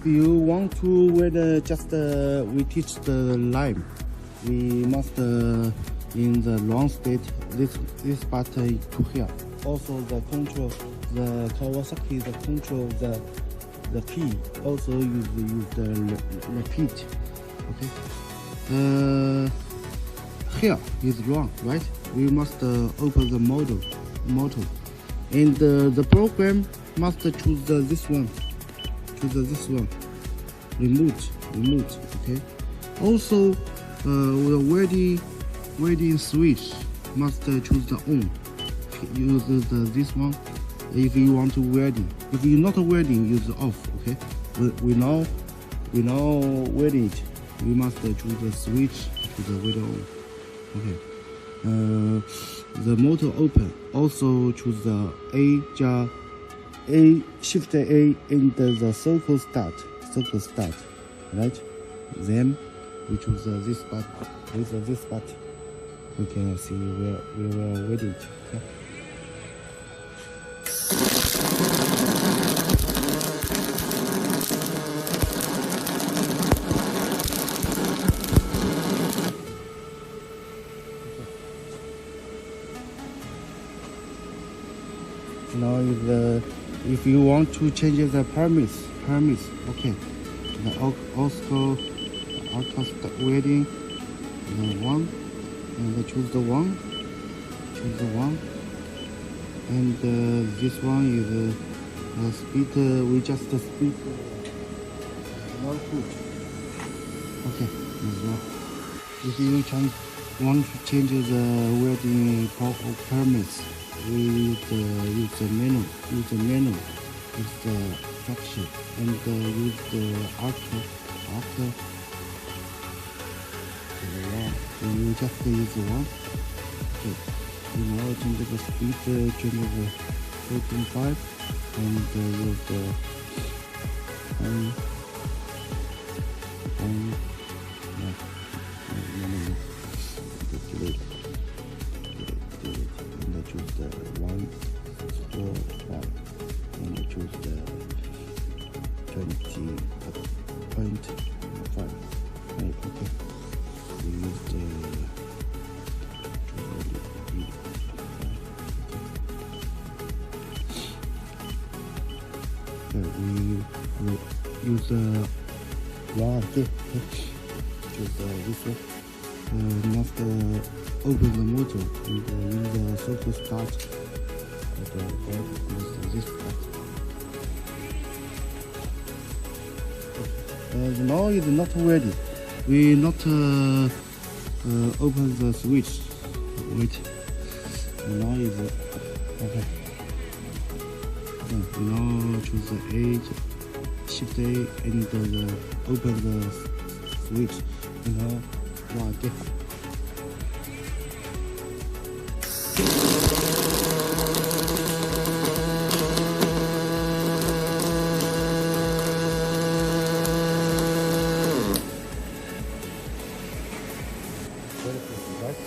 if you want to weld, just we teach the line. We must in the long state this part to here. Also the control, the Kawasaki, the control the key also use the repeat. Okay. Here is wrong, right? We must open the model, and the program must choose this one. Choose this one. Remote. Okay. Also, the welding switch must choose the on. Use this one if you want to welding. If you're not welding, use off. Okay. We now welding it. We must choose the switch to the welding on. Okay. The motor open. Also choose the shift A and the circle start. Right. Then we choose this part. With this part, we can see where we will weld it. Okay. Now if you want to change the permits, okay. The also welding one, and choose the one, and this one is speed. We just speed no foot. Okay, this one. If you want to change the welding permits, we use the menu, use the fraction, and use the after you just use one. Okay. You now change the speed, change the 4.5, and use the delete. And choose the 1, 4, 5, and choose the 20.5. Right, okay. We use the we use the one. Okay. Choose this one. Must open the motor and use the circle start. This part. Now it's not ready. We not open the switch. Wait. Now is okay. Now choose the shift A and open the switch. Now one. Okay. Right?